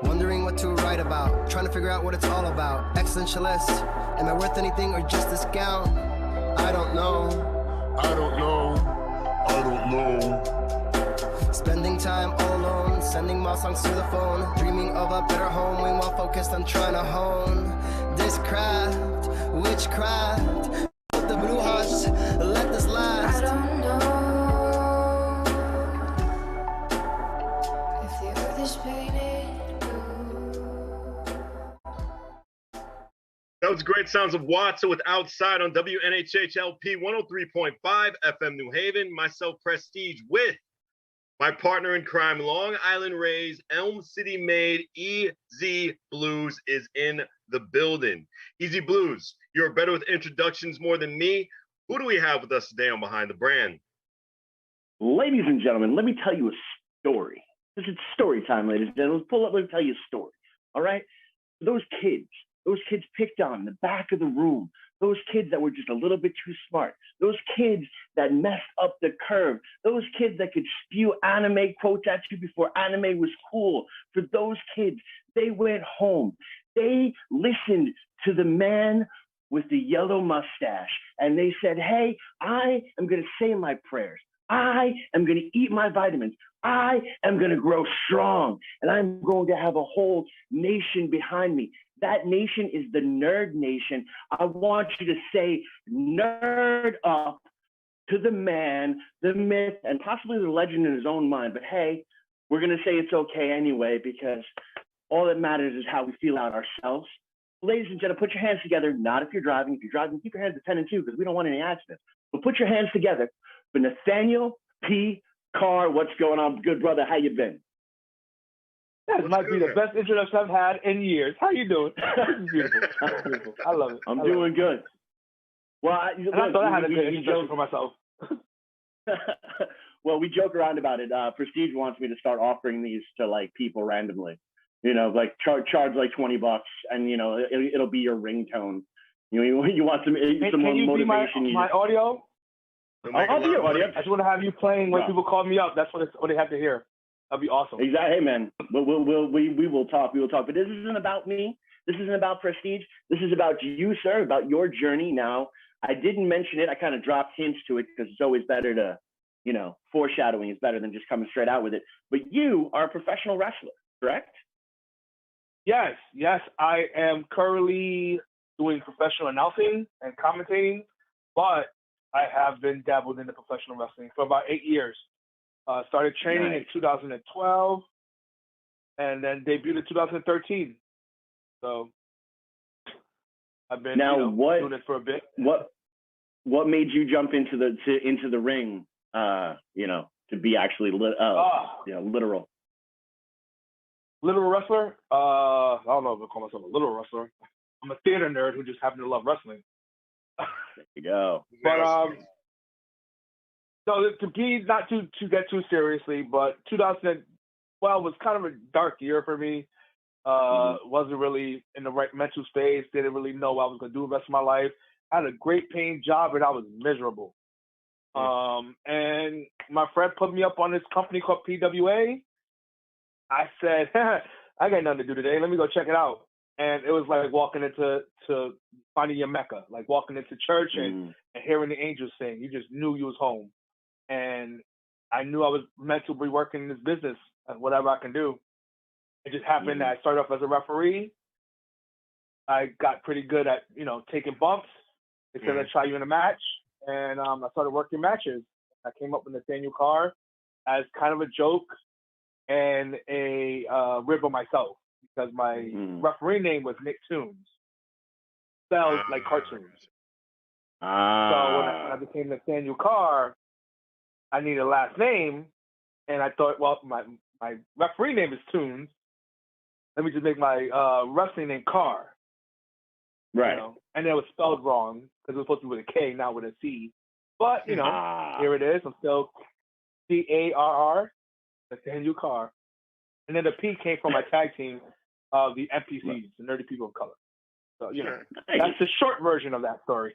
Wondering what to write about, trying to figure out what it's all about. Existentialist, am I worth anything or just this gown? I don't know. I don't know. I don't know. Spending time all alone, sending my songs to the phone, dreaming of a better home, while focused on trying to hone this craft, witchcraft. Put the Bluez, let this last. I don't know if the earth is painted blue. That was great sounds of Watson with Outside on WNHHLP 103.5 FM New Haven. Myself, Prestige, with my partner in crime, Long Island Rays, Elm City made, EZ Bluez is in the building. EZ Bluez, you're better with introductions more than me. Who do we have with us today on Behind the Brand? Ladies and gentlemen, let me tell you a story. This is story time, ladies and gentlemen. Pull up, let me tell you a story. All right? Those kids picked on in the back of the room, those kids that were just a little bit too smart, those kids that messed up the curve, those kids that could spew anime quotes at you before anime was cool. For those kids, they went home. They listened to the man with the yellow mustache, and they said, hey, I am going to say my prayers. I am going to eat my vitamins. I am going to grow strong, and I'm going to have a whole nation behind me. That nation is the Nerd Nation. I want you to say nerd up to the man, the myth, and possibly the legend in his own mind. But hey, we're going to say it's okay anyway, because all that matters is how we feel about ourselves. Ladies and gentlemen, put your hands together, not if you're driving. If you're driving, keep your hands at 10 and 2, because we don't want any accidents. But put your hands together for Nathanial P. Carr. What's going on, good brother? How you been? That might be the best introduction I've had in years. How you doing? This is beautiful. That's beautiful. I love it. I'm doing good. Well, I thought I had a good introduction for myself. Well, we joke around about it. Prestige wants me to start offering these to like people randomly. You know, like charge like $20, and you know it'll be your ringtone. You want some more motivation? Be my audio? I'll be your audio. I just want to have you playing when people call me up. That's what they have to hear. That'd be awesome. Exactly. Hey, man, we will talk. We will talk. But this isn't about me. This isn't about Prestige. This is about you, sir, about your journey. Now, I didn't mention it. I kind of dropped hints to it because it's always better to, foreshadowing is better than just coming straight out with it. But you are a professional wrestler, correct? Yes. I am currently doing professional announcing and commentating, but I have been dabbled into professional wrestling for about 8 years. Started training in 2012, and then debuted in 2013. So I've been doing it for a bit. What made you jump into the ring? To be actually literal. Literal wrestler? I don't know if I call myself a literal wrestler. I'm a theater nerd who just happens to love wrestling. There you go. But so to be not to get too seriously, but 2012 was kind of a dark year for me. Wasn't really in the right mental space. Didn't really know what I was going to do the rest of my life. I had a great paying job, and I was miserable. And my friend put me up on this company called PWA. I said, I got nothing to do today. Let me go check it out. And it was like walking into finding your Mecca, like walking into church and hearing the angels sing. You just knew you was home. And I knew I was meant to be working in this business and whatever I can do. It just happened that I started off as a referee. I got pretty good at, taking bumps. They said, let's try you in a match. And I started working matches. I came up with Nathanial Carr as kind of a joke and a rib on myself, because my referee name was Nick Toons, spelled like cartoons. So when I became Nathanial Carr, I needed a last name, and I thought, well, my referee name is Toons. Let me just make my wrestling name Carr. Right. And it was spelled wrong because it was supposed to be with a K, not with a C. But, here it is. I'm still Carr, Nathanial Carr. And then the P came from my tag team, the NPCs, the Nerdy People of Color. So, that's the short version of that story.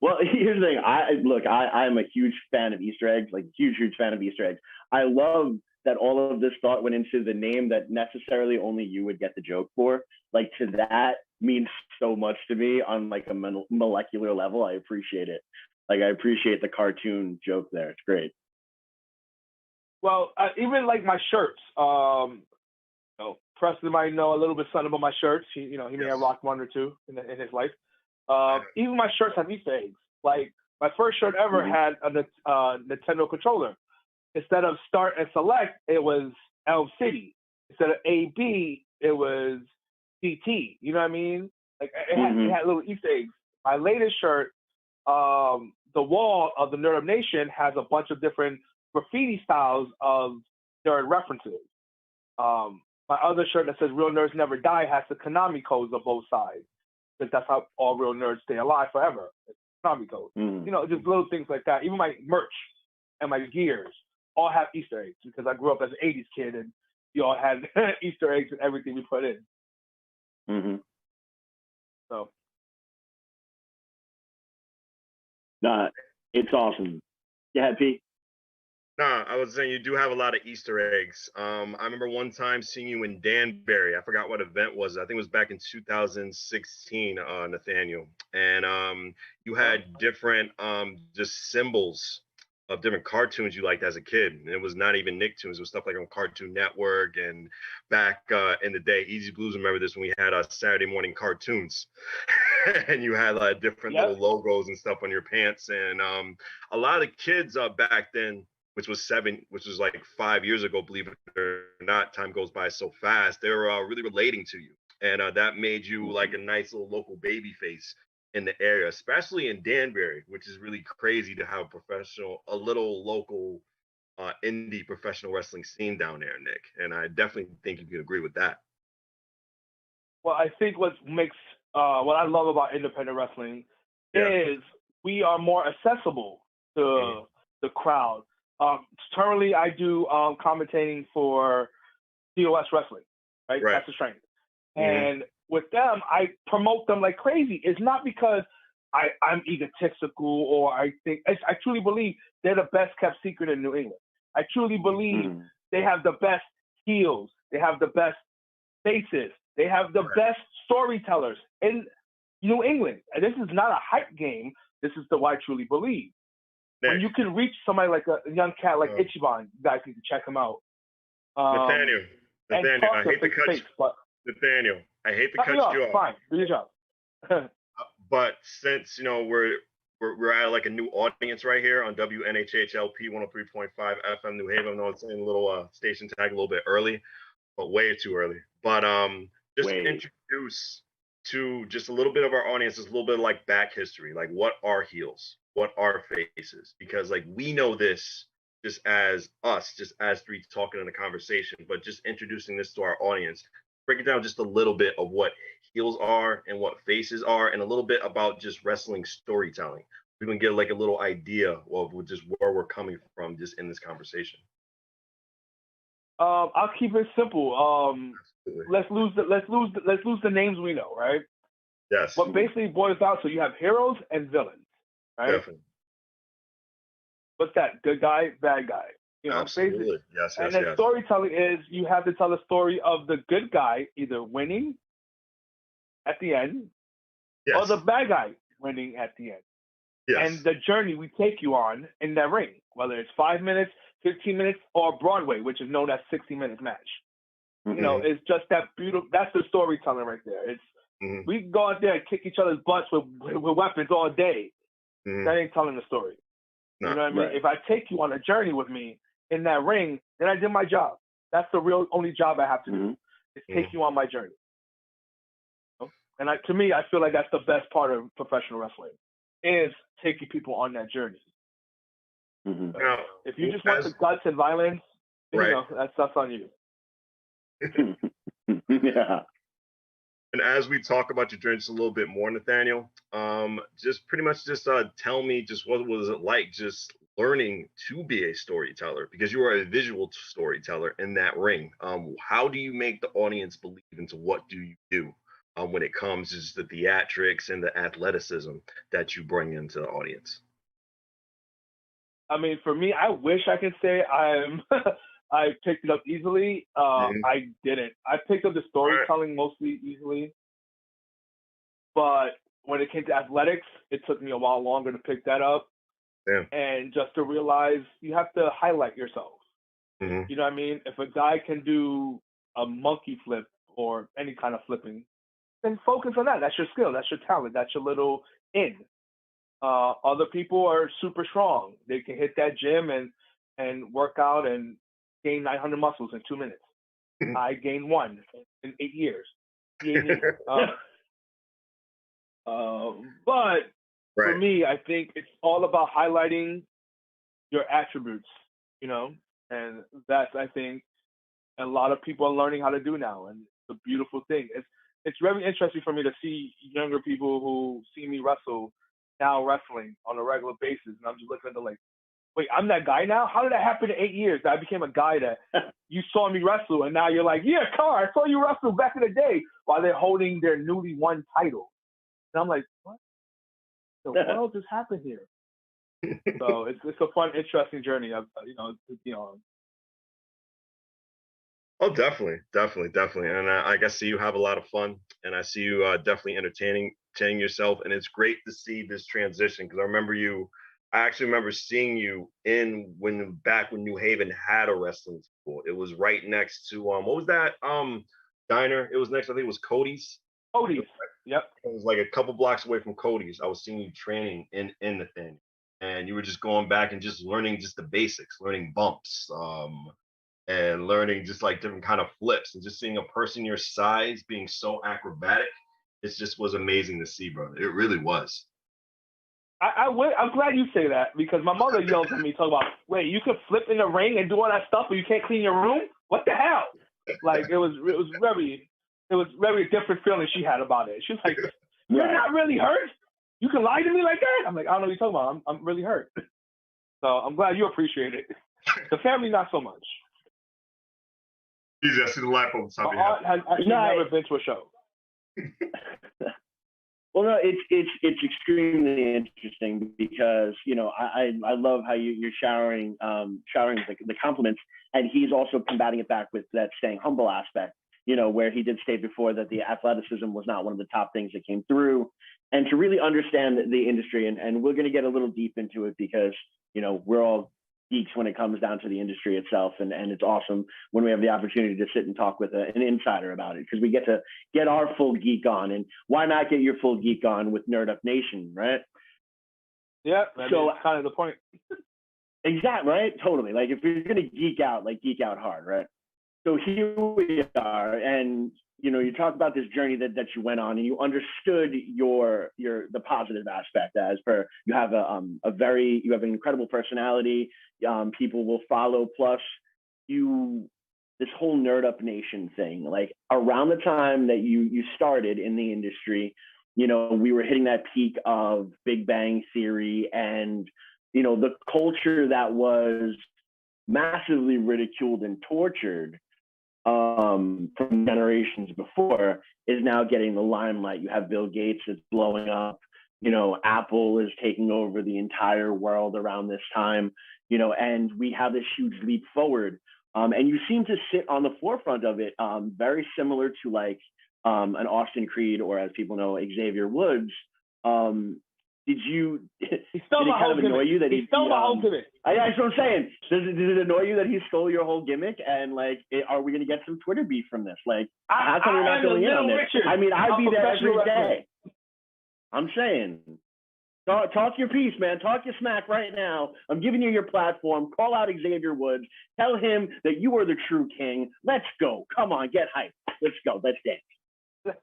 Well, here's the thing. I'm a huge fan of Easter eggs, like huge fan of Easter eggs. I love that all of this thought went into the name that necessarily only you would get the joke for. Like, to that means so much to me on like a molecular level. I appreciate it. Like, I appreciate the cartoon joke there. It's great. Well, even like my shirts. Preston might know a little bit something about my shirts. He may have rocked one or two in his life. Even my shirts have Easter eggs. Like, my first shirt ever had a Nintendo controller. Instead of start and select, it was Elm City. Instead of AB, it was CT. You know what I mean? Like, it had little Easter eggs. My latest shirt, the wall of the Nerd Up Nation has a bunch of different graffiti styles of nerd references. My other shirt that says "Real Nerds Never Die" has the Konami codes on both sides, because that's how all real nerds stay alive forever. It's Konami code. Just little things like that. Even my merch and my gears all have Easter eggs, because I grew up as an '80s kid, and we all had Easter eggs in everything we put in. So, nah, it's awesome. Yeah, Pete. Nah, I was saying you do have a lot of Easter eggs. I remember one time seeing you in Danbury. I forgot what event was. I think it was back in 2016, Nathaniel. And you had different just symbols of different cartoons you liked as a kid. And it was not even Nicktoons. It was stuff like on Cartoon Network, and back in the day, Easy Blues, remember this, when we had Saturday morning cartoons. And you had different little logos and stuff on your pants. And a lot of kids back then, which was like 5 years ago, believe it or not, time goes by so fast. They were really relating to you. And that made you like a nice little local baby face in the area, especially in Danbury, which is really crazy to have a little local indie professional wrestling scene down there, Nick. And I definitely think you could agree with that. Well, I think what I love about independent wrestling is we are more accessible to the crowd. Currently, I do commentating for COS Wrestling, right? That's the strength. And with them, I promote them like crazy. It's not because I'm egotistical, or I truly believe they're the best kept secret in New England. I truly believe they have the best heels. They have the best faces. They have the best storytellers in New England. And this is not a hype game. This is the why I truly believe. When you can reach somebody like a young cat like Ichiban, you guys need to check him out. Nathaniel, I hate to cut you. Nathaniel, I hate to cut you off. Fine, do your job. But since we're at like a new audience right here on WNHHLP 103.5 FM New Haven. I know it's in a little station tag a little bit early, but way too early. But just introduce to just a little bit of our audience, just a little bit of like back history, like what are heels, what are faces, because like we know this just as three talking in a conversation, but just introducing this to our audience, break it down just a little bit of what heels are and what faces are, and a little bit about just wrestling storytelling. We can get like a little idea of just where we're coming from just in this conversation. I'll keep it simple. Let's lose the names we know, right? Yes. What basically boils down to, you have heroes and villains, right? Definitely. What's that? Good guy, bad guy. Absolutely. Basically. Yes. And then storytelling is you have to tell the story of the good guy either winning at the end, or the bad guy winning at the end. Yes. And the journey we take you on in that ring, whether it's 5 minutes, 15 minutes, or Broadway, which is known as 60-minute match. Mm-hmm. It's just that beautiful. That's the storytelling right there. It's we can go out there and kick each other's butts with weapons all day. That ain't telling the story. No, you know what I mean? If I take you on a journey with me in that ring, then I did my job. That's the real only job I have to do, is take you on my journey. And to me, I feel like that's the best part of professional wrestling, is taking people on that journey. Now, if you just want the guts and violence, that's on you. Yeah. And as we talk about your journey just a little bit more, Nathaniel, just pretty much just tell me just what was it like just learning to be a storyteller, because you are a visual storyteller in that ring. How do you make the audience believe into what do you do when it comes to just the theatrics and the athleticism that you bring into the audience? I mean, for me, I wish I could say I'm I picked it up easily. I didn't. I picked up the storytelling mostly easily. But when it came to athletics, it took me a while longer to pick that up. Yeah. And just to realize you have to highlight yourself. Mm-hmm. You know what I mean? If a guy can do a monkey flip or any kind of flipping, then focus on that. That's your skill. That's your talent. That's your little in. Other people are super strong. They can hit that gym and work out and gain 900 muscles in 2 minutes. I gained 1 in 8 years. But for me, I think it's all about highlighting your attributes, you know, and that's, I think, a lot of people are learning how to do now, and it's a beautiful thing. It's very interesting for me to see younger people who see me wrestle now wrestling on a regular basis, and I'm just looking at them like, wait, I'm that guy now? How did that happen in 8 years? I became a guy that you saw me wrestle, and now you're like, yeah, Carr, I saw you wrestle back in the day, while they're holding their newly won title. And I'm like, what the world just happened here? So it's a fun, interesting journey. Oh, definitely. And I guess see you have a lot of fun, and I see you definitely entertaining yourself, and it's great to see this transition, because I actually remember seeing you back when New Haven had a wrestling school. It was right next to what was that diner? It was next, I think it was Cody's. Yep. It was like a couple blocks away from Cody's. I was seeing you training in Nathanial, and you were just going back and just learning just the basics, learning bumps, and learning just like different kind of flips, and just seeing a person your size being so acrobatic. It just was amazing to see, brother. It really was. I'm glad you say that, because my mother yells at me, talking about, wait, you can flip in the ring and do all that stuff, but you can't clean your room? What the hell? Like, it was very different feeling she had about it. She was like, you're not really hurt? You can lie to me like that? I'm like, I don't know what you're talking about. I'm really hurt. So I'm glad you appreciate it. The family, not so much. Easy, I see the light bulb top of your head. Has actually never been to a show. Well, no, it's extremely interesting, because I love how you're showering the compliments, and he's also combating it back with that staying humble aspect. Where he did state before that the athleticism was not one of the top things that came through, and to really understand the industry, and we're going to get a little deep into it, because we're all geeks when it comes down to the industry itself, and it's awesome when we have the opportunity to sit and talk with an insider about it, because we get to get our full geek on, and why not get your full geek on with Nerd Up Nation, right? Yeah, that's kind of the point. Exactly, right? Totally. Like, if you're going to geek out hard, right? So here we are, and you talk about this journey that you went on, and you understood the positive aspect, as per you have an incredible personality. People will follow. Plus, this whole Nerd Up Nation thing, like around the time that you started in the industry, we were hitting that peak of Big Bang Theory, and the culture that was massively ridiculed and tortured from generations before is now getting the limelight. You have Bill Gates that's blowing up. Apple is taking over the entire world around this time. And we have this huge leap forward. And you seem to sit on the forefront of it, very similar to like an Austin Creed, or as people know, Xavier Woods. Did it kind of annoy you that he stole my whole gimmick? That's what I'm saying. Does it annoy you that he stole your whole gimmick? And like, are we going to get some Twitter beef from this? Like, how come you're not going in on this? I mean, I'd be there every day. I'm saying, talk your piece, man. Talk your smack right now. I'm giving you your platform. Call out Xavier Woods. Tell him that you are the true king. Let's go. Come on, get hyped. Let's go. Let's dance.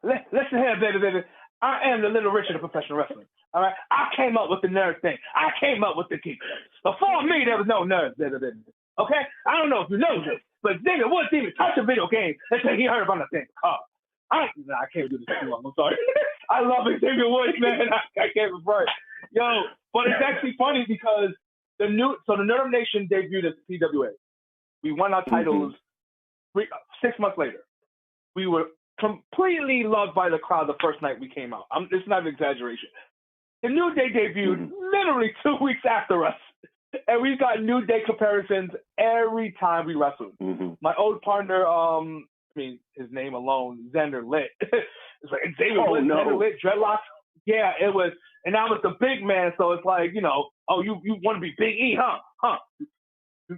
Listen here, baby. I am the Little Richard of professional wrestling. All right, I came up with the nerd thing. I came up with the geek. Before me, there was no nerds. Okay, I don't know if you know this, but Xavier Woods didn't even touch a video game until he heard about the thing. I can't do this too long. I'm sorry. I love Xavier Woods, man. I can't refer. Yo, but it's actually funny, because the Nerd Up Nation debuted at PWA. We won our titles 6 months later. We were completely loved by the crowd the first night we came out. It's not an exaggeration. The New Day debuted literally 2 weeks after us. And we got New Day comparisons every time we wrestled. Mm-hmm. My old partner, his name alone, Xander Lit. It's like Xavier Woods, Xander Lit, dreadlocks. Yeah, it was, and I was the big man, so it's like, you want to be Big E, huh?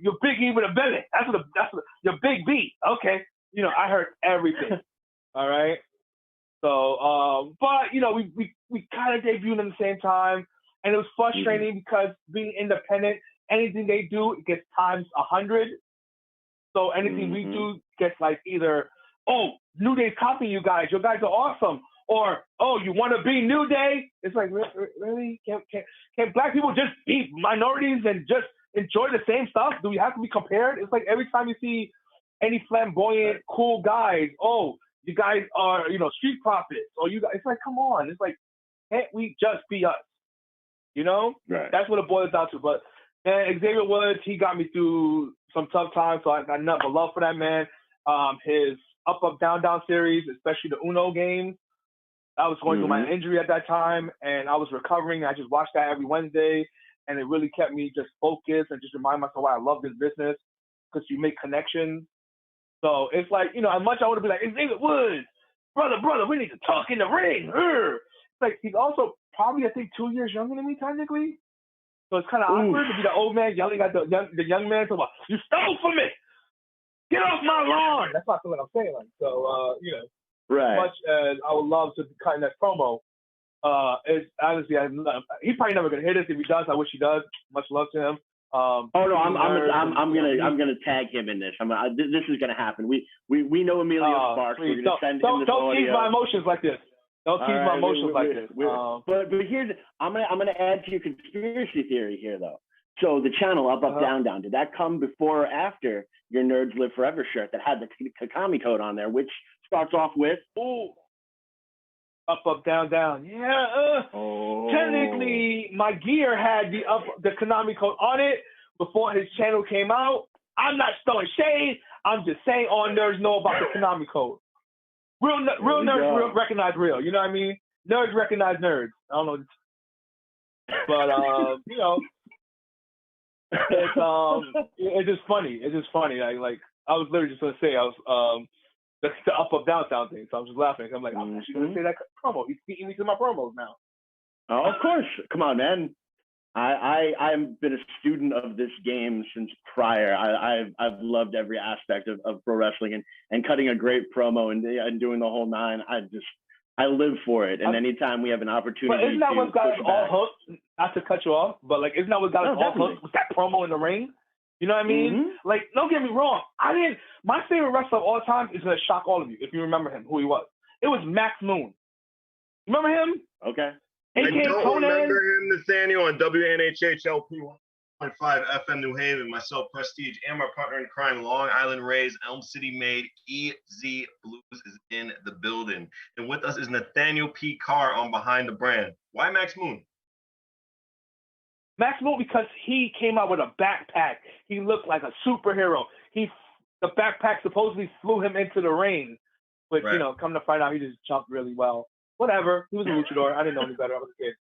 You're Big E with a belly. That's you're Big B. Okay, I heard everything. All right. So, but we kind of debuted at the same time, and it was frustrating because being independent, anything they do it gets times 100. So anything we do gets like either, oh, New Day's copying you guys are awesome, or oh, you want to be New Day? It's like really can black people just be minorities and just enjoy the same stuff? Do we have to be compared? It's like every time you see any flamboyant, cool guys, oh, you guys are, street profits, or you guys, it's like, come on. It's like, can't we just be us? Right. That's what it boils down to. But Xavier Woods, he got me through some tough times, so I got nothing but love for that man. His up, down, down series, especially the Uno games, I was going through my injury at that time, and I was recovering. I just watched that every Wednesday, and it really kept me just focused and just remind myself why I love this business, because you make connections. So it's like, as much I would have been like, Xavier Woods, brother, we need to talk in the ring. It's like, he's also probably, I think, 2 years younger than me, technically. So it's kind of awkward to be the old man yelling at the young man, talking about, you stole from me. Get off my lawn. That's not what I'm saying. Like, so, right. As much as I would love to cut in that promo, it's honestly, he's probably never gonna hear this. If he does, I wish he does. Much love to him. I'm gonna tag him in this. This is gonna happen. We know Emilio Sparks. We're gonna send him this don't audio. keep my emotions like this. Don't keep my emotions like this. But here's I'm gonna add to your conspiracy theory here though. So the channel Up Down Down, did that come before or after your Nerds Live Forever shirt that had the Kakami code on there, which starts off with Up Down Down? Yeah. Technically, my gear had the Konami code on it before his channel came out. I'm not throwing shade. I'm just saying all nerds know about the Konami code. Real nerds recognize real. You know what I mean? Nerds recognize nerds. I don't know. But, it's just funny. It's just funny. Like I was literally just going to say, the Up Down Down thing. So I'm just laughing. I'm like, I'm actually going to say that promo. He's beating me to my promos now. Oh, of course. Come on, man. I've been a student of this game since prior. I've loved every aspect of pro wrestling and cutting a great promo and doing the whole nine. I live for it. And anytime we have an opportunity, but isn't that what got us all hooked? Not to cut you off, but like, isn't that what got us all hooked? Was that promo in the ring? You know what I mean? Like, don't get me wrong. My favorite wrestler of all time is going to shock all of you if you remember him, who he was. It was Max Moon. You remember him? Okay. I don't remember him, Nathaniel, on WNHHLP 1.5 FM New Haven, myself, Prestige, and my partner in crime, Long Island Rays, Elm City made, EZ Bluez is in the building. And with us is Nathaniel P. Carr on Behind the Brand. Why Max Moon? Max Moon, because he came out with a backpack. He looked like a superhero. The backpack supposedly flew him into the ring. But, come to find out, he just jumped really well. Whatever. He was a luchador. I didn't know any better. I was a kid.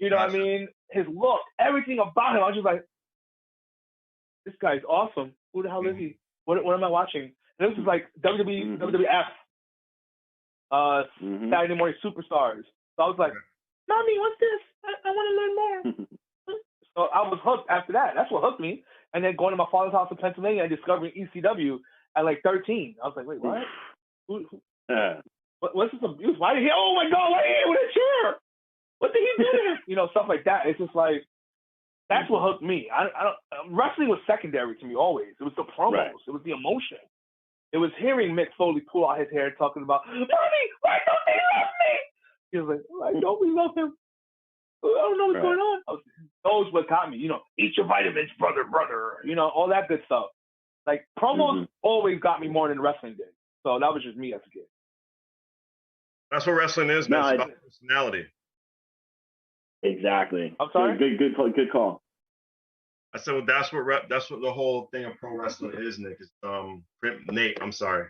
You know what I mean? His look, everything about him. I was just like, this guy's awesome. Who the hell is he? What am I watching? And this is like WWF, Saturday Morning Superstars. So I was like, Mommy, what's this? I want to learn more. So I was hooked after that. That's what hooked me. And then going to my father's house in Pennsylvania and discovering ECW at like 13. I was like, wait, what? What's this abuse? Why did he? Oh my God! Why did he hit with a chair? What did he do? Stuff like that. It's just like that's what hooked me. I don't. Wrestling was secondary to me always. It was the promos. Right. It was the emotion. It was hearing Mick Foley pull out his hair talking about, Mommy, why don't they love me? He was like, why don't we love him? I don't know what's going on. Those what got me. Eat your vitamins, brother. All that good stuff. Like promos always got me more than wrestling did. So that was just me as a kid. That's what wrestling is, man. It's about personality. Exactly. I'm sorry? Good call. I said, well, that's what the whole thing of pro wrestling is, Nick. It's, Nate, I'm sorry.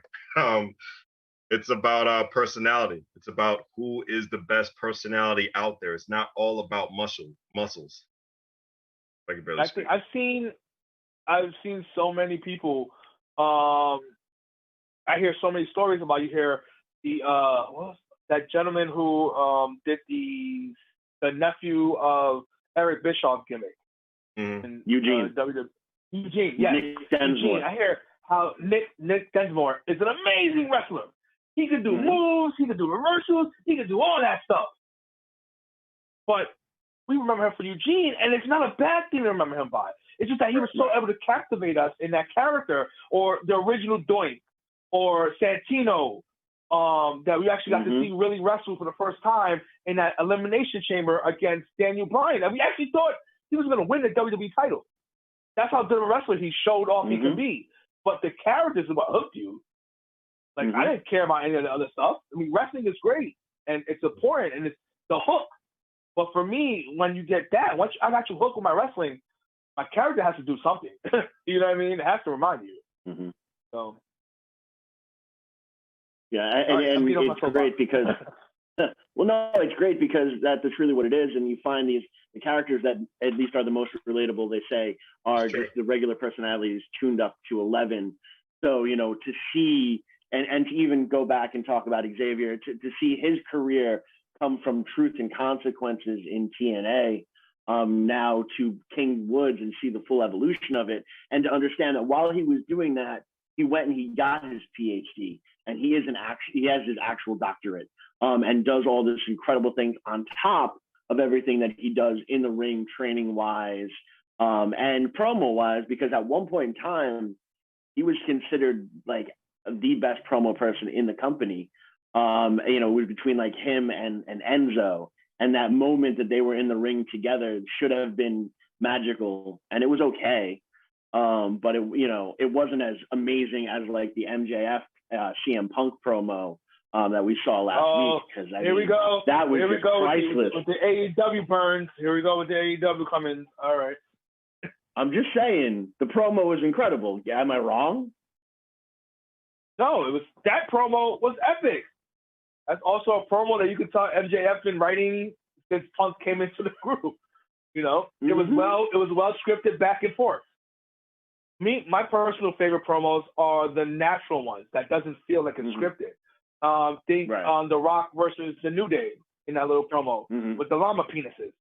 It's about personality. It's about who is the best personality out there. It's not all about muscles. I can barely speak. I've seen so many people. I hear so many stories about. You hear the what was that gentleman who did the nephew of Eric Bischoff gimmick. And, Eugene. Eugene, yes. Nick Densmore. Eugene. I hear how Nick Densmore is an amazing wrestler. He can do moves, he can do reversals, he can do all that stuff. But we remember him for Eugene, and it's not a bad thing to remember him by. It's just that he was so able to captivate us in that character, or the original Doink, or Santino, that we actually got to see really wrestle for the first time in that Elimination Chamber against Daniel Bryan. And we actually thought he was going to win the WWE title. That's how good of a wrestler he showed off he can be. But the characters is what hooked you. Like, I didn't care about any of the other stuff. I mean, wrestling is great, and it's important, and it's the hook. But for me, when you get that, once I got you hooked with my wrestling, my character has to do something. You know what I mean? It has to remind you. So. Yeah, and it's great because, well, no, it's great because that's really what it is. And you find the characters that at least are the most relatable, they say, are just the regular personalities tuned up to 11. So, you know, to see, and to even go back and talk about Xavier, to see his career come from Truth and Consequences in TNA, now to King Woods and see the full evolution of it, and to understand that while he was doing that, he went and he got his PhD, and he has his actual doctorate, and does all this incredible things on top of everything that he does in the ring, training wise, and promo wise, because at one point in time, he was considered like the best promo person in the company. You know, it was between like him and Enzo, and that moment that they were in the ring together should have been magical, and it was okay. But it, you know, it wasn't as amazing as like the MJF CM Punk promo that we saw last week. Because here we go. That was just priceless. With the AEW burns. Here we go with the AEW coming. All right. I'm just saying the promo was incredible. Yeah, am I wrong? No, that promo was epic. That's also a promo that you could tell MJF been writing since Punk came into the group. You know, it was well scripted back and forth. My personal favorite promos are the natural ones that doesn't feel like it's scripted. Think on The Rock versus the New Day in that little promo with the llama penises,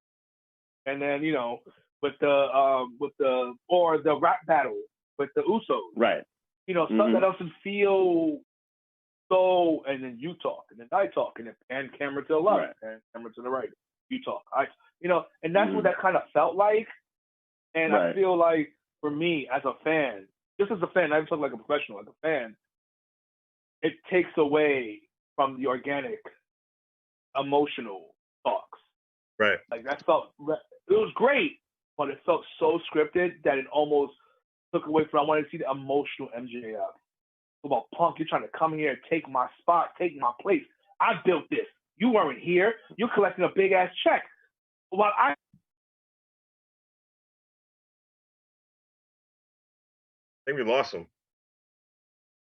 and then you know with the rap battle with the Usos. Right. You know, stuff that doesn't feel so, and then you talk, and then I talk, and then pan camera to the left, and camera to the right. You talk. And that's what that kind of felt like. And I feel like, for me, as a fan, just as a fan, I don't talk like a professional, as a fan, it takes away from the organic, emotional talks. Right. Like, that felt, it was great, but it felt so scripted that it almost took away from, I wanted to see the emotional MJF. About Punk, you're trying to come here and take my spot, take my place. I built this. You weren't here. You're collecting a big ass check. While I think we lost him.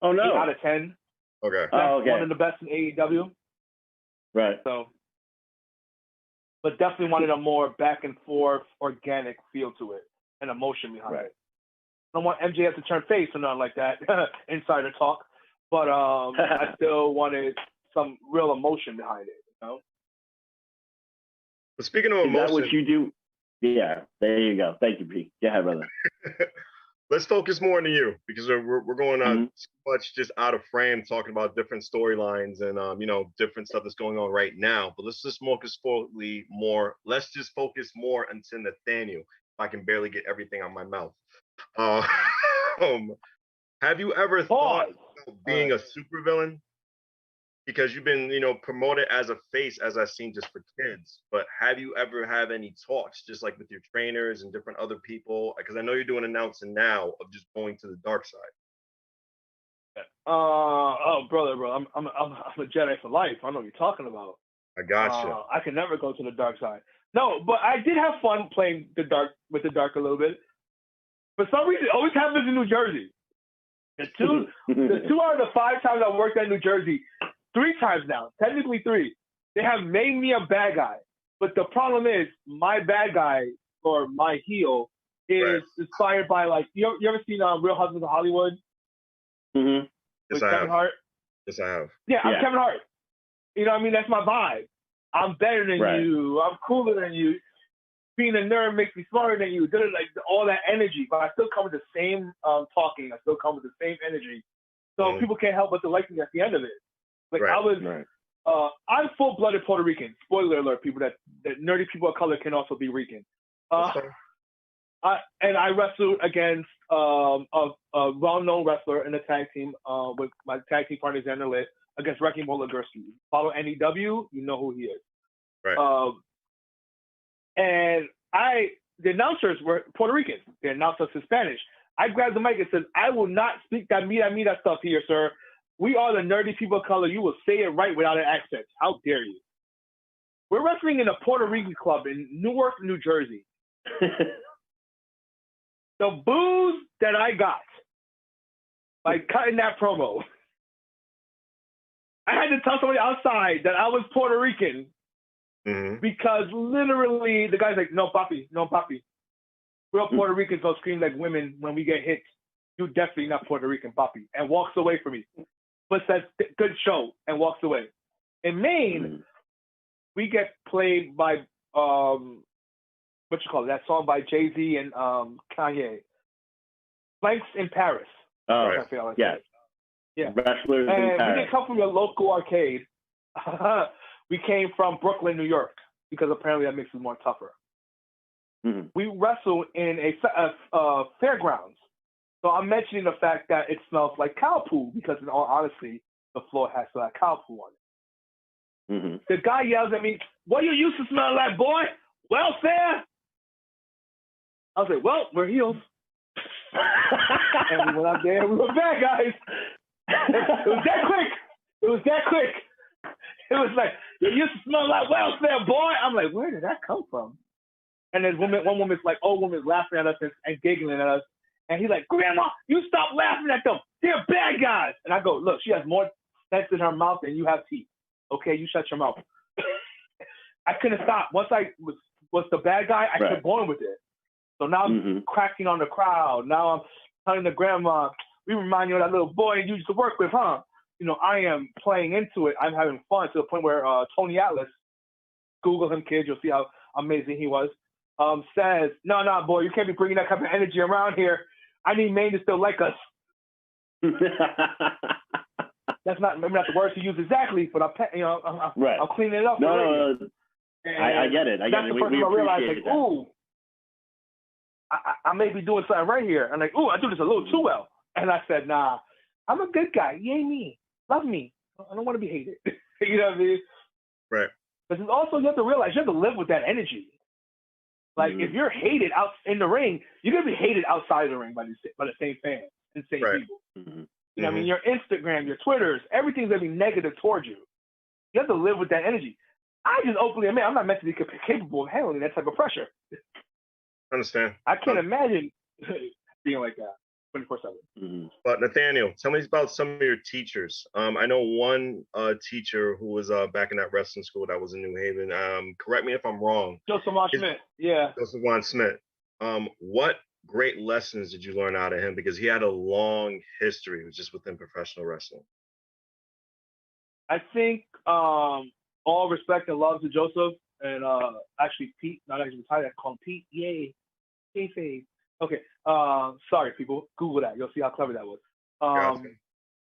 Oh no! 8 out of 10. Okay. That's one of the best in AEW. Right. So, but definitely wanted a more back and forth, organic feel to it and emotion behind it. I don't want MJF to turn face or nothing like that, insider talk. But I still wanted some real emotion behind it, you know? But speaking of emotion... Is that what you do? Yeah, there you go. Thank you, P. Go ahead, brother. Let's focus more on you, because we're going on so much just out of frame, talking about different storylines and, you know, different stuff that's going on right now. But let's just focus more. Let's just focus more into Nathaniel. If I can barely get everything out my mouth. Have you ever thought about being a supervillain? Because you've been, you know, promoted as a face, as I've seen, just for kids. But have you ever had any talks, just like with your trainers and different other people? Because I know you're doing announcing now of just going to the dark side. Bro, I'm a Jedi for life. I know what you're talking about. I gotcha. I can never go to the dark side. No, but I did have fun playing with the dark a little bit. For some reason, it always happens in New Jersey. The two out of the 5 times I worked at New Jersey, 3 times now, technically 3, they have made me a bad guy. But the problem is, my bad guy or my heel is inspired by like you ever seen Real Husbands of Hollywood Mm-hmm. with Yes, I Kevin have. Hart? Yes, I have. Yeah, I'm Yeah. Kevin Hart. You know what I mean? That's my vibe. I'm better than Right. you. I'm cooler than you. Being a nerd makes me smarter than you. Like all that energy, but I still come with the same talking. I still come with the same energy. So people can't help but to like me at the end of it. Like Right. I was, Right. I'm full-blooded Puerto Rican. Spoiler alert, people that nerdy people of color can also be Rican. That's fine. And I wrestled against a well-known wrestler in the tag team with my tag team partner Xander Litt against Wrecking Ball Legursky. Follow NEW, you know who he is. Right. And the announcers were Puerto Rican. They announced us in Spanish. I grabbed the mic and said, I will not speak that mira stuff here, sir. We are the nerdy people of color. You will say it right without an accent. How dare you? We're wrestling in a Puerto Rican club in Newark, New Jersey. The boos that I got by cutting that promo, I had to tell somebody outside that I was Puerto Rican because literally the guy's like, no, papi, no, papi. Real Puerto Ricans don't scream like women when we get hit. You definitely not Puerto Rican, papi. And walks away from me. But says, good show, and walks away. In Maine, we get played by, that song by Jay-Z and Kanye. Planks in Paris. Oh, yeah. Yeah. Wrestlers in And we Paris. didn't come from a local arcade. We came from Brooklyn, New York, because apparently that makes it more tougher. Mm-hmm. We wrestle in a fairgrounds. So I'm mentioning the fact that it smells like cow poo because, in all honesty, the floor has that cow poo on it. Mm-hmm. The guy yells at me, "What you used to smell like, boy? Welfare?" I was like, "Well, we're heels." And we went out there and we were bad guys. It was that quick. It was that quick. It was like, "You used to smell like welfare, boy." I'm like, where did that come from? And then one woman's like, old woman's laughing at us and giggling at us. And he's like, "Grandma, you stop laughing at them. They're bad guys." And I go, "Look, she has more sense in her mouth than you have teeth. Okay, you shut your mouth." I couldn't stop. Once I was the bad guy, I kept going with it. So now I'm cracking on the crowd. Now I'm telling the grandma, "We remind you of that little boy you used to work with, huh?" You know, I am playing into it. I'm having fun to the point where Tony Atlas, Google him, kids, you'll see how amazing he was, says, no, boy, you can't be bringing that type of energy around here. I need Maine to still like us. That's maybe not the words to use exactly, but I'll clean it up. No, I get it. That's the first time I realized, like, that. ooh, I may be doing something right here. And like, ooh, I do this a little too well. And I said, nah, I'm a good guy. Yay me. Love me. I don't want to be hated. You know what I mean? Right. But it's also, you have to realize you have to live with that energy. Like, if you're hated out in the ring, you're going to be hated outside of the ring by the same fans and same people. Mm-hmm. You know what I mean? Your Instagram, your Twitters, everything's going to be negative towards you. You have to live with that energy. I just openly admit I'm not mentally capable of handling that type of pressure. Understand. I can't imagine being like that 24/7. Mm-hmm. But Nathaniel, tell me about some of your teachers. I know one teacher who was back in that wrestling school that was in New Haven. Correct me if I'm wrong. Joseph Smith. Yeah. Joseph Smith. What great lessons did you learn out of him? Because he had a long history just within professional wrestling. I think all respect and love to Joseph and actually Pete, not actually retired, I call him Pete. Yay. Kayfabe. Okay. Sorry, people. Google that. You'll see how clever that was.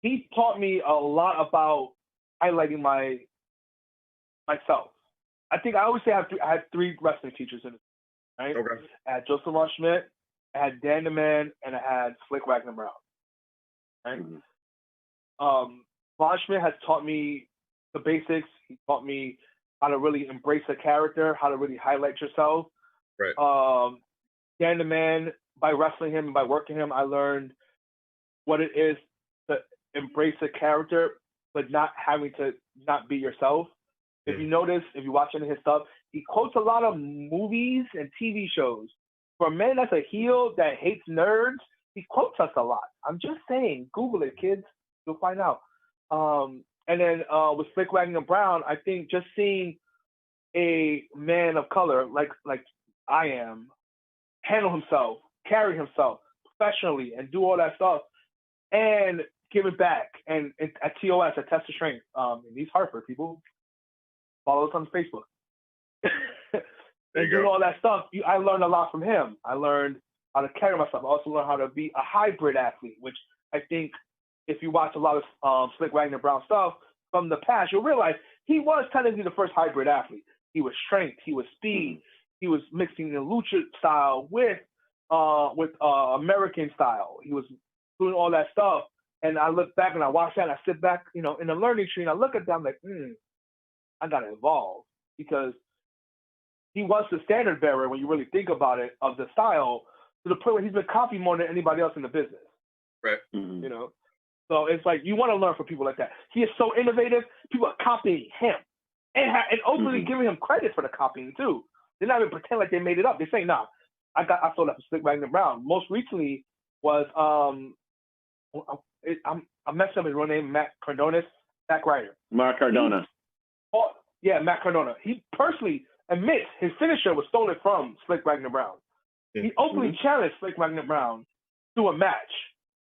He taught me a lot about highlighting myself. I think I always say I had three wrestling teachers in it. Right? Okay. I had Joseph Schmidt, I had Dan the Man, and I had Slick Wagner Brown. Right? Mm-hmm. Von Schmidt has taught me the basics. He taught me how to really embrace a character, how to really highlight yourself. Right. Dan the Man, by wrestling him and by working him, I learned what it is to embrace a character, but not having to not be yourself. If you notice, if you watch any of his stuff, he quotes a lot of movies and TV shows. For a man that's a heel that hates nerds, he quotes us a lot. I'm just saying, Google it, kids. You'll find out. And then with Slick Wagner Brown, I think just seeing a man of color like I am handle himself carry himself professionally and do all that stuff and give it back. And at TOS, at Test of Strength, in East Hartford, people follow us on Facebook. And doing all that stuff, I learned a lot from him. I learned how to carry myself. I also learned how to be a hybrid athlete, which I think if you watch a lot of Slick Wagner Brown stuff from the past, you'll realize he was technically the first hybrid athlete. He was strength, he was speed, he was mixing the lucha style with American style. He was doing all that stuff. And I look back and I watch that and I sit back, in the learning tree and I look at them like, I gotta evolve, because he was the standard bearer when you really think about it of the style, to the point where he's been copied more than anybody else in the business. Right. So it's like you want to learn from people like that. He is so innovative. People are copying him and openly giving him credit for the copying too. They're not even pretend like they made it up. They say, "Nah, I saw that from Slick Wagner Brown." Most recently was I'm messing up his real name, Matt Cardonis, Zack Ryder. Mark Cardona. Matt Cardona. He personally admits his finisher was stolen from Slick Wagner Brown. He openly challenged Slick Wagner Brown to a match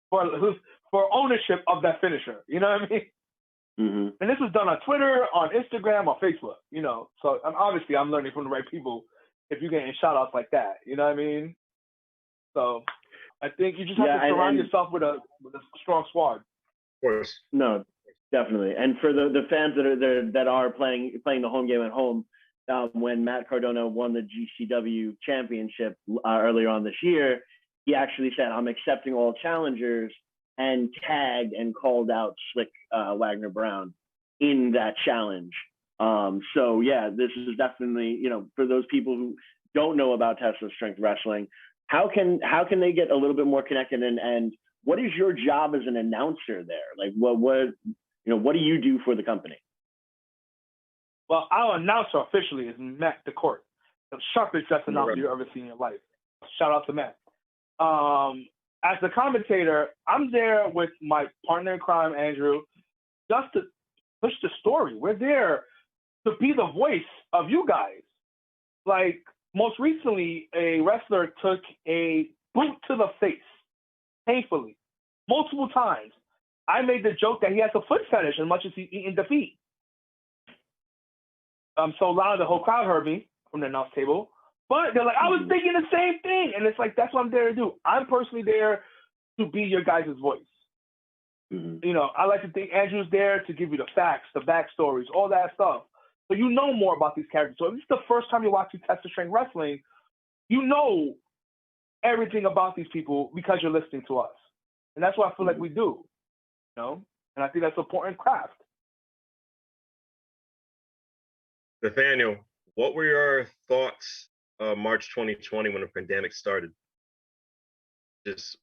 for ownership of that finisher. You know what I mean? And this was done on Twitter, on Instagram, on Facebook. So obviously I'm learning from the right people if you're getting shout outs like that. You know what I mean? So I think you just have to surround yourself with a strong squad. Of course. No, definitely. And for the fans that are playing the home game at home, when Matt Cardona won the GCW championship earlier on this year, he actually said, "I'm accepting all challengers," and tagged and called out Slick Wagner Brown in that challenge. So yeah, this is definitely, for those people who don't know about Test of Strength Wrestling, how can they get a little bit more connected, and what is your job as an announcer there? Like what do you do for the company? Well, our announcer officially is Matt DeCourt, the sharpest dressed announcer you've ever seen in your life. Shout out to Matt. As the commentator, I'm there with my partner in crime, Andrew, just to push the story. We're there to be the voice of you guys. Like, most recently, a wrestler took a boot to the face, painfully, multiple times. I made the joke that he has a foot fetish as much as he's eating defeat. So loud the whole crowd heard me from the announce table. But they're like, I was thinking the same thing. And it's like, that's what I'm there to do. I'm personally there to be your guys' voice. I like to think Andrew's there to give you the facts, the backstories, all that stuff. So you know more about these characters. So if it's the first time you're watching Test of Strength Wrestling, you know everything about these people because you're listening to us. And that's what I feel like we do. And I think that's an important craft. Nathaniel, what were your thoughts March 2020 when the pandemic started? Just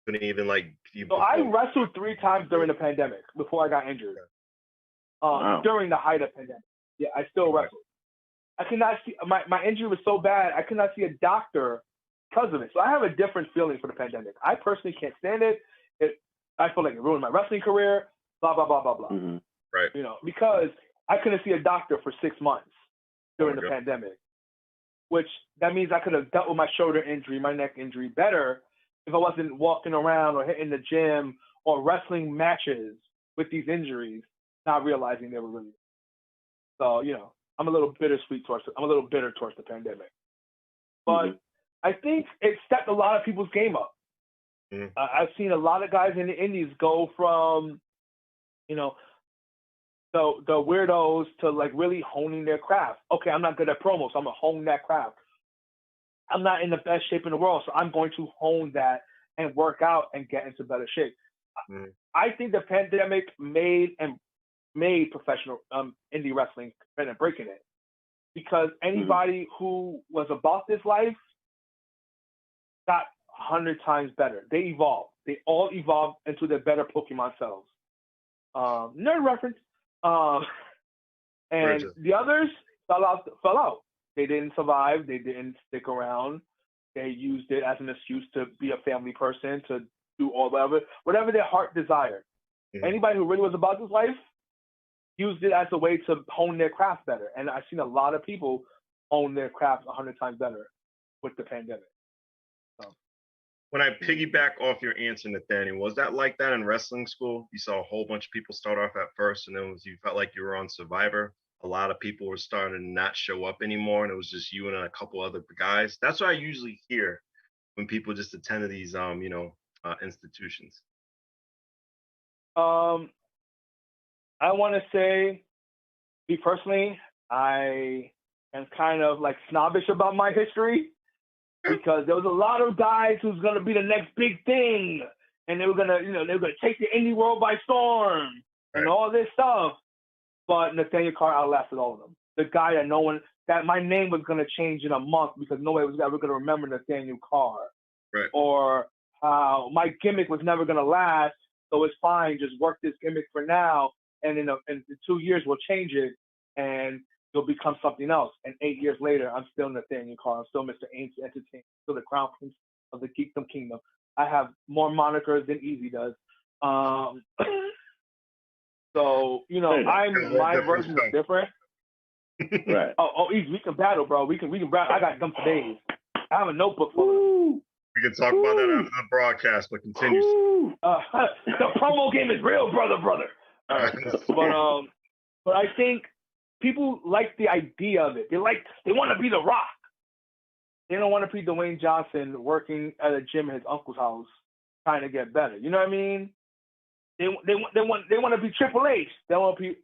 couldn't even So I wrestled 3 times during the pandemic before I got injured. During the height of pandemic. Yeah, I still wrestled. I could not see, my injury was so bad, I could not see a doctor because of it. So I have a different feeling for the pandemic. I personally can't stand it. I feel like it ruined my wrestling career, blah, blah, blah, blah, blah. Right. Because I couldn't see a doctor for 6 months during the pandemic, which that means I could have dealt with my shoulder injury, my neck injury better if I wasn't walking around or hitting the gym or wrestling matches with these injuries, not realizing they were really. So, I'm a little bitter towards the pandemic. But I think it stepped a lot of people's game up. I've seen a lot of guys in the indies go from, the weirdos to really honing their craft. Okay, I'm not good at promos, so I'm gonna hone that craft. I'm not in the best shape in the world, so I'm going to hone that and work out and get into better shape. I think the pandemic made professional indie wrestling and breaking it, because anybody who was about this life got 100 times better. They evolved. They all evolved into their better Pokemon selves. Nerd reference. And the others fell out. They didn't survive. They didn't stick around. They used it as an excuse to be a family person, to do whatever their heart desired. Anybody who really was about this life used it as a way to hone their craft better. And I've seen a lot of people hone their craft 100 times better with the pandemic. So. when I piggyback off your answer, Nathaniel, was that like that in wrestling school? You saw a whole bunch of people start off at first, and then you felt like you were on Survivor. A lot of people were starting to not show up anymore, and it was just you and a couple other guys. That's what I usually hear when people just attend these, institutions. I want to say, me personally, I am kind of like snobbish about my history because there was a lot of guys who's gonna be the next big thing, and they were gonna take the indie world by storm and all this stuff. But Nathaniel Carr outlasted all of them. The guy that my name was gonna change in a month because nobody was ever gonna remember Nathaniel Carr, Right. or how my gimmick was never gonna last. So it's fine, just work this gimmick for now, and in 2 years we'll change it, and you'll become something else. And 8 years later, I'm still Nathaniel Carr. I'm still Mr. Ancient Entertainment, still the Crown Prince of the Geekdom Kingdom. I have more monikers than Easy does. So my version is different. Right. Oh, Easy, we can battle, bro. We can battle. I got them for days. I have a notebook full of them. We can talk about that after the broadcast, but continue. The promo game is real, brother. But I think people like the idea of it. They want to be The Rock. They don't want to be Dwayne Johnson working at a gym at his uncle's house trying to get better. You know what I mean? They want to be Triple H. They want to be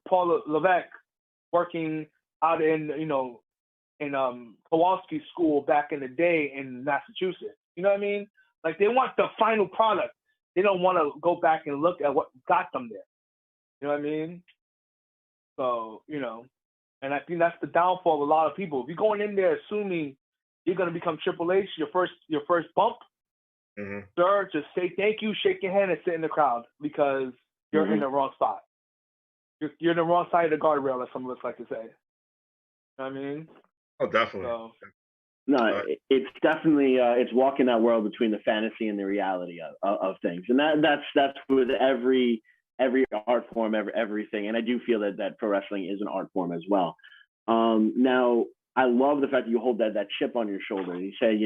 Paul Levesque working out in Kowalski's school back in the day in Massachusetts. You know what I mean? Like they want the final product. They don't want to go back and look at what got them there. You know what I mean? So, and I think that's the downfall of a lot of people. If you're going in there assuming you're going to become Triple H, your first bump, sir, just say thank you, shake your hand, and sit in the crowd because you're in the wrong spot. You're in the wrong side of the guardrail, as some of us like to say. You know what I mean? Oh, definitely. So, no, it's definitely it's walking that world between the fantasy and the reality of things, and that's with every art form, everything. And I do feel that pro wrestling is an art form as well. Now, I love the fact that you hold that chip on your shoulder. You say,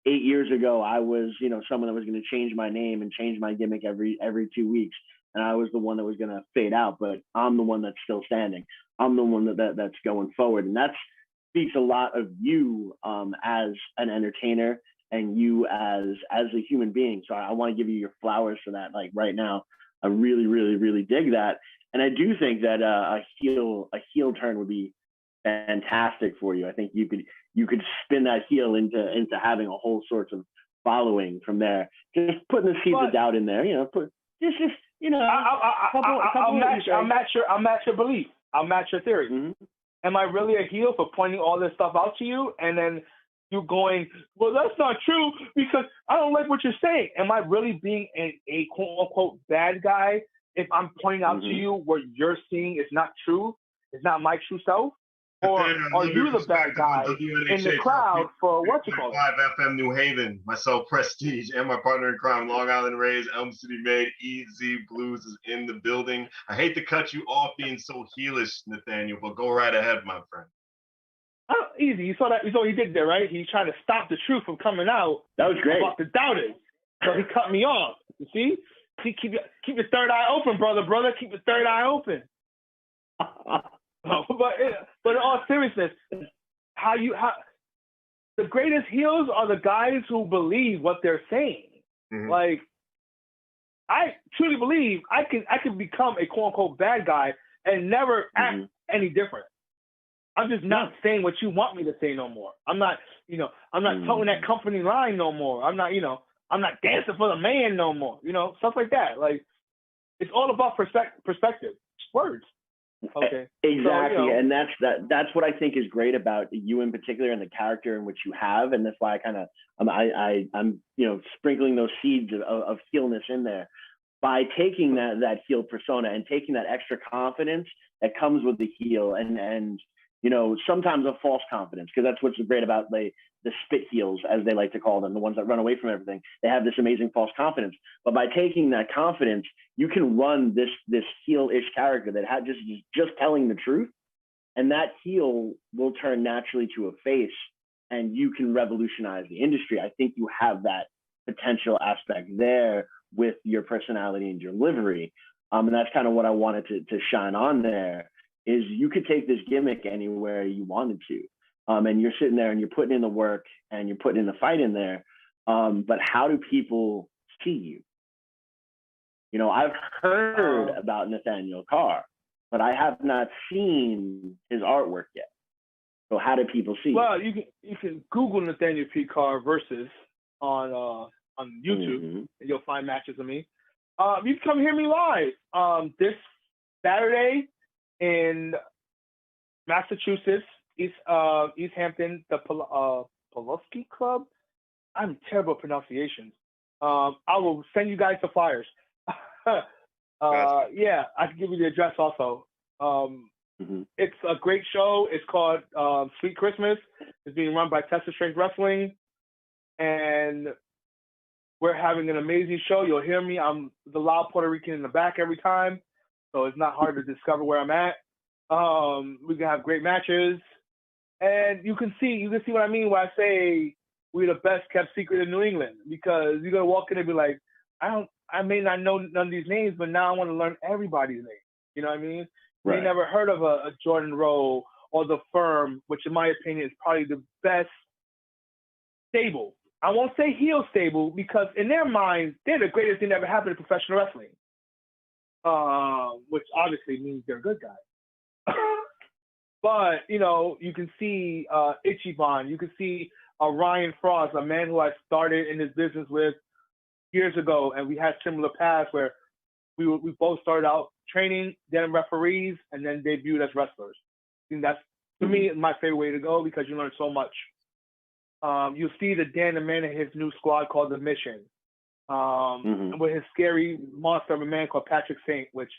8 years ago, I was, someone that was going to change my name and change my gimmick every 2 weeks. And I was the one that was going to fade out, but I'm the one that's still standing. I'm the one that's going forward. And that speaks a lot of you as an entertainer and you as a human being. So I want to give you your flowers for that. Like right now, I really, really, really dig that. And I do think that a heel turn would be fantastic for you. I think you could spin that heel into having a whole sorts of following from there. Just putting the seeds of doubt in there, I'll match your belief. I'll match your theory. Mm-hmm. Am I really a heel for pointing all this stuff out to you? And then you going, well, that's not true because I don't like what you're saying. Am I really being a quote unquote bad guy if I'm pointing out to you what you're seeing is not true? It's not my true self? Or are you the bad guy in the crowd for what you call it? 5 FM New Haven, myself, Prestige, and my partner in crime, Long Island Rays, Elm City Made, Easy Bluez is in the building. I hate to cut you off being so heelish, Nathaniel, but go right ahead, my friend. Easy. You saw that. You saw what he did there, right? He tried to stop the truth from coming out. That was great. About the doubters. So he cut me off. You see? Keep your third eye open, brother. Keep your third eye open. But in all seriousness, how the greatest heels are the guys who believe what they're saying. Mm-hmm. Like, I truly believe I can become a quote unquote bad guy and never act any different. I'm just not saying what you want me to say no more. I'm not towing that company line no more. I'm not dancing for the man no more. Stuff like that. Like, it's all about perspective. Words. Okay. Exactly, so, and that's what I think is great about you in particular and the character in which you have, and that's why I'm sprinkling those seeds of heelness in there by taking that heel persona and taking that extra confidence that comes with the heel and sometimes a false confidence, because that's what's great about the spit heels, as they like to call them, the ones that run away from everything. They have this amazing false confidence. But by taking that confidence, you can run this heel-ish character that had just telling the truth, and that heel will turn naturally to a face and you can revolutionize the industry. I think you have that potential aspect there with your personality and your delivery. And that's kind of what I wanted to shine on there, is you could take this gimmick anywhere you wanted to. And you're sitting there and you're putting in the work and you're putting in the fight in there. But how do people see you? You know, I've heard about Nathanial Carr, but I have not seen his artwork yet. So how do people see Well, you? you can Google Nathaniel P. Carr versus on YouTube, Mm-hmm. and you'll find matches of me. You can come hear me live this Saturday in Massachusetts, East Hampton, the Pulaski Club. I'm terrible at pronunciations. I will send you guys the flyers. Yeah, I can give you the address also. It's a great show. It's called Sweet Christmas. It's being run by Texas Strength Wrestling, and we're having an amazing show. You'll hear me. I'm the loud Puerto Rican in the back every time, so it's not hard to discover where I'm at. We can have great matches, and you can see what I mean when I say we're the best kept secret in New England, because you're gonna walk in and be like, I may not know none of these names, but now I want to learn everybody's name. You know what I mean? Right. You never heard of a Jordan Rowe or The Firm, which in my opinion is probably the best stable. I won't say heel stable, because in their minds, they're the greatest thing that ever happened in professional wrestling, which obviously means they're good guys. But, you know, you can see Ichiban, you can see Ryan Frost, a man who I started in this business with years ago, and we had similar paths where we both started out training, then referees, and then debuted as wrestlers. I think that's, to me, my favorite way to go, because you learn so much. You'll see the Dan the Man and his new squad called The Mission, with his scary monster of a man called Patrick Saint, which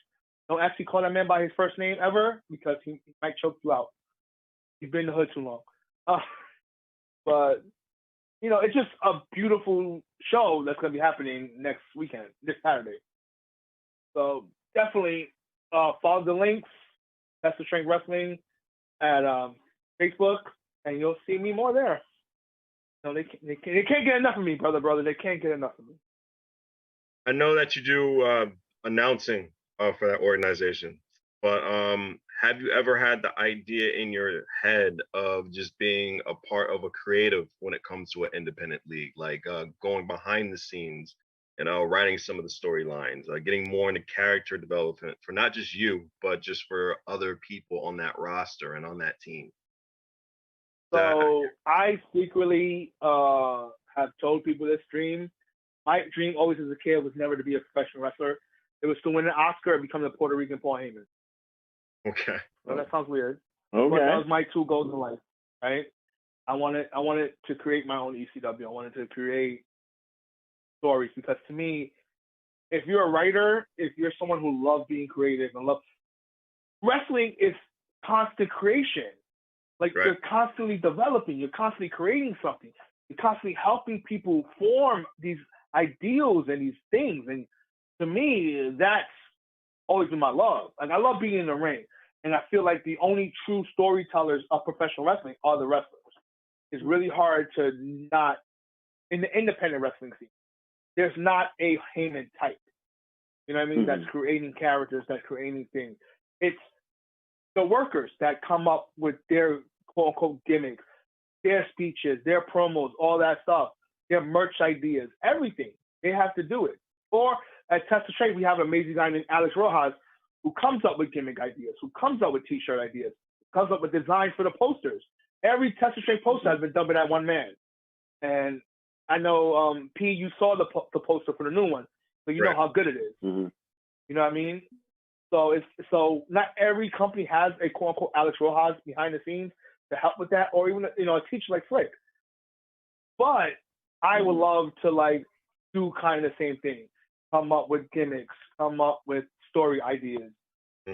don't actually call that man by his first name ever, because he might choke you out. He's been in the hood too long. But, you know, it's just a beautiful show that's going to be happening next weekend, this Saturday. So definitely follow the links. That's the Strength Wrestling at Facebook, and you'll see me more there. No, they can't get enough of me, brother. They can't get enough of me. I know that you do announcing for that organization, but have you ever had the idea in your head of just being a part of a creative when it comes to an independent league, like going behind the scenes and writing some of the storylines, getting more into character development for not just you, but just for other people on that roster and on that team? So I secretly have told people this dream. My dream always as a kid was never to be a professional wrestler. It was to win an Oscar and become the Puerto Rican Paul Heyman. Okay. So that sounds weird. Okay. But that was my two goals in life, right? I wanted to create my own ECW. I wanted to create stories, because to me, if you're a writer, if you're someone who loves being creative and loves wrestling, is constant creation. Like, right. You're constantly developing, you're constantly creating something, you're constantly helping people form these ideals and these things. And to me, that's always been my love. Like, I love being in the ring. And I feel like the only true storytellers of professional wrestling are the wrestlers. It's really hard to not, in the independent wrestling scene, there's not a Heyman type. You know what I mean? That's creating characters, that's creating things. It's the workers that come up with their quote-unquote gimmicks, their speeches, their promos, all that stuff, their merch ideas, everything. They have to do it. Or at Test of Trade, we have an amazing guy named Alex Rojas, who comes up with gimmick ideas, who comes up with T-shirt ideas, comes up with designs for the posters. Every Test of Trade poster has been done by that one man. And I know, P, you saw the poster for the new one, so you know how good it is. You know what I mean? So not every company has a quote unquote Alex Rojas behind the scenes to help with that, or even a teacher like Slick. But I would love to like do kind of the same thing, come up with gimmicks, come up with story ideas.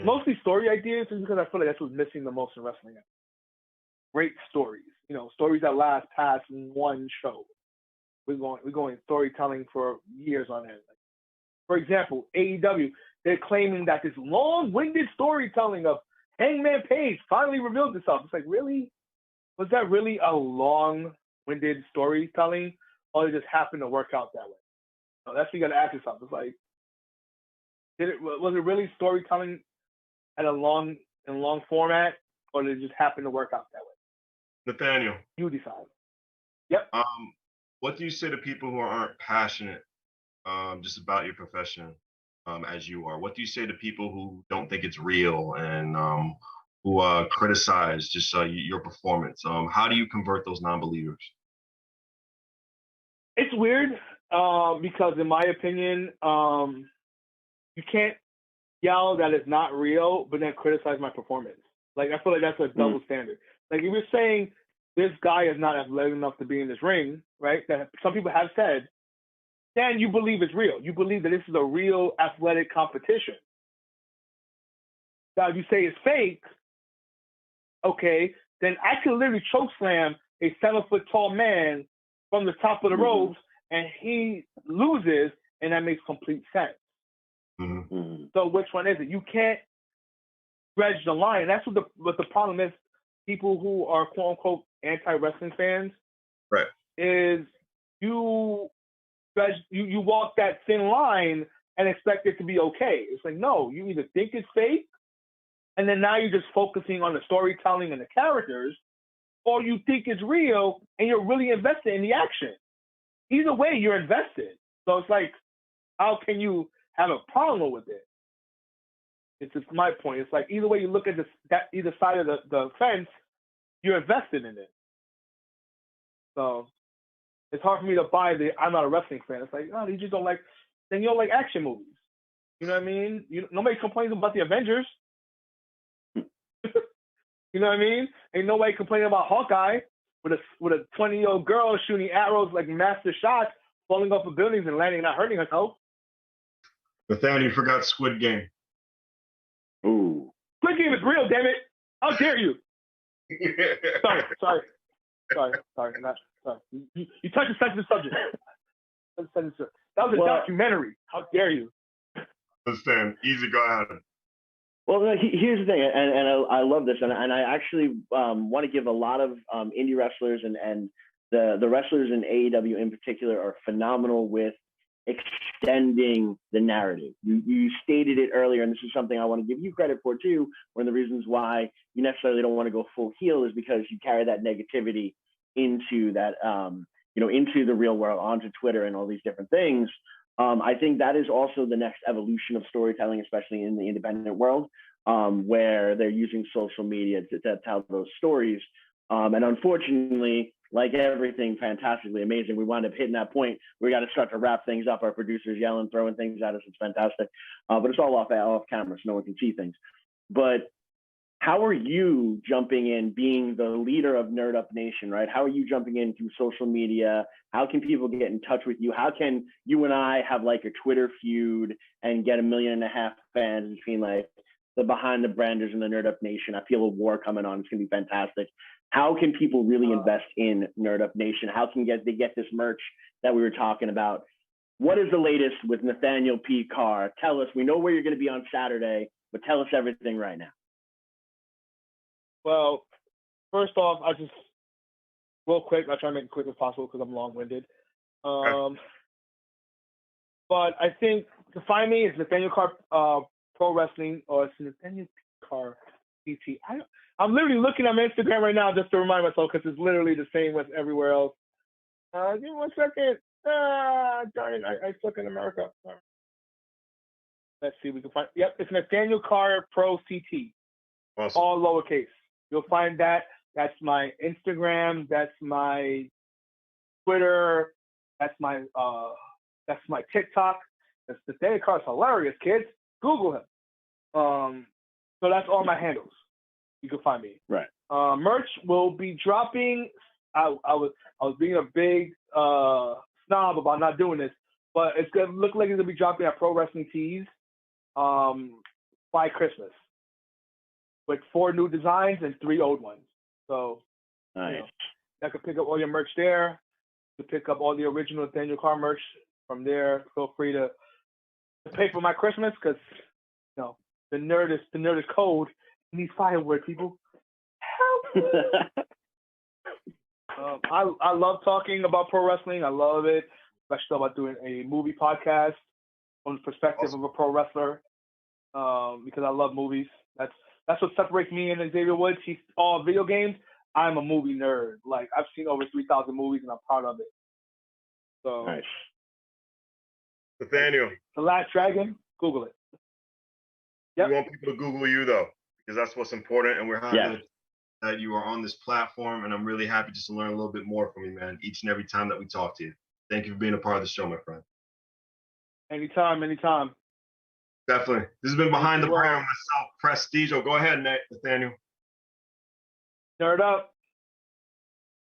Mostly story ideas, is because I feel like that's what's missing the most in wrestling. Great stories, stories that last past one show. We're going storytelling for years on end. For example, AEW, they're claiming that this long-winded storytelling of Hangman Page finally revealed itself. It's like, really? was that really a long-winded storytelling, or it just happened to work out that way? So that's what you got to ask yourself. It's like, was it really storytelling at in long format, or did it just happen to work out that way? Nathaniel, You decide. Yep. what do you say to people who aren't passionate just about your profession as you are? What do you say to people who don't think it's real and who criticize just your performance? How do you convert those non-believers? It's weird because, in my opinion, you can't yell that it's not real, but then criticize my performance. Like, I feel like that's a double standard. Like, if you're saying this guy is not athletic enough to be in this ring, right, that some people have said, then you believe it's real. You believe that this is a real athletic competition. Now, if you say it's fake, okay, then I could literally chokeslam a 7-foot tall man from the top of the ropes, and he loses, and that makes complete sense. So which one is it? You can't dredge the line. And that's what the problem is. People who are quote unquote anti-wrestling fans, right, is you walk that thin line and expect it to be okay. It's like, no, you either think it's fake, and then now you're just focusing on the storytelling and the characters, or you think it's real and you're really invested in the action. Either way, you're invested. So it's like, how can you have a problem with it? It's just my point. It's like, either way you look at either side of the fence, you're invested in it. So it's hard for me to buy I'm not a wrestling fan. It's like, oh, you just don't like, then you don't like action movies. You know what I mean? Nobody complains about the Avengers. You know what I mean? Ain't nobody complaining about Hawkeye with a 20-year-old girl shooting arrows like master shots, falling off of buildings and landing, not hurting herself. Nathaniel, you forgot Squid Game. Ooh. Squid Game is real, damn it! How dare you? Sorry. Not sorry. You touched a sensitive subject. That was a documentary. How dare you? Understand? Easy, go ahead. Well, here's the thing, and I love this, and I actually want to give a lot of indie wrestlers and the wrestlers in AEW in particular are phenomenal with extending the narrative. You stated it earlier, and this is something I want to give you credit for too. One of the reasons why you necessarily don't want to go full heel is because you carry that negativity into that, into the real world, onto Twitter and all these different things. I think that is also the next evolution of storytelling, especially in the independent world, where they're using social media to tell those stories. And unfortunately, like everything fantastically amazing, we wind up hitting that point where we got to start to wrap things up. Our producer's yelling, throwing things at us. It's fantastic. But it's all off camera, so no one can see things. But how are you jumping in, being the leader of Nerd Up Nation, right? How are you jumping in through social media? How can people get in touch with you? How can you and I have like a Twitter feud and get 1.5 million fans between like the Behind the Branders and the Nerd Up Nation? I feel a war coming on. It's going to be fantastic. How can people really invest in Nerd Up Nation? How can they get this merch that we were talking about? What is the latest with Nathaniel P. Carr? Tell us. We know where you're going to be on Saturday, but tell us everything right now. Well, first off, real quick, I'll try to make it quick as possible because I'm long-winded. But I think to find me is Nathaniel Carr Pro Wrestling, or it's Nathaniel Carr PT. I'm literally looking at my Instagram right now just to remind myself because it's literally the same as everywhere else. Give me 1 second. Darn it, I suck in America. Let's see, we can find. Yep, it's Nathaniel Carr Pro CT. Awesome. All lowercase. You'll find that. That's my Instagram. That's my Twitter. That's my TikTok. Nathaniel Carr's hilarious, kids. Google him. So that's all my handles. You can find me. Right. Merch will be dropping. I was being a big snob about not doing this, but it's gonna look like it's gonna be dropping at Pro Wrestling Tees by Christmas, with 4 new designs and 3 old ones. So, nice. I could pick up all your merch there. You can pick up all the original Nathaniel Carr merch from there. Feel free to pay for my Christmas because the nerd is cold. He needs firewood, people. Help me. I love talking about pro wrestling. I love it, especially about doing a movie podcast from the perspective of a pro wrestler, because I love movies. That's what separates me and Xavier Woods. He's all video games. I'm a movie nerd. Like, I've seen over 3,000 movies, and I'm proud of it. So, Nice. Nathaniel, The Last Dragon, Google it. Yep. we want people to Google you, though, because that's what's important, and we're happy Yeah. that you are on this platform, and I'm really happy just to learn a little bit more from you, man, each and every time that we talk to you. Thank you for being a part of the show, my friend. Anytime. Definitely. This has been Behind the Well- Brand with myself, Prestige. Oh, go ahead, Nathaniel. Nerd up.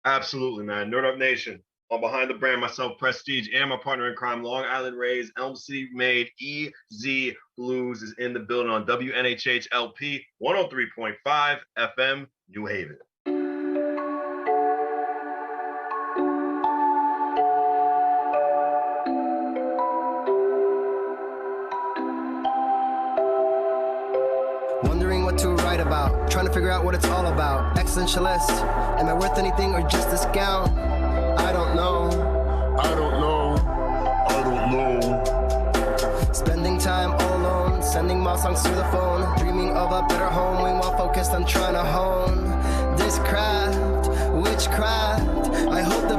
Absolutely, man. Nerd Up Nation. On Behind the Brand, myself, Prestige, and my partner in crime, Long Island Rays, Elm City made EZ Bluez is in the building on WNHH LP 103.5 FM, New Haven. Wondering what to write about, trying to figure out what it's all about. Existentialist, am I worth anything or just this gown? I don't know. I don't know. I don't know. Spending time all alone, sending my songs through the phone, dreaming of a better home, while focused on trying to hone this craft, witchcraft. I hope the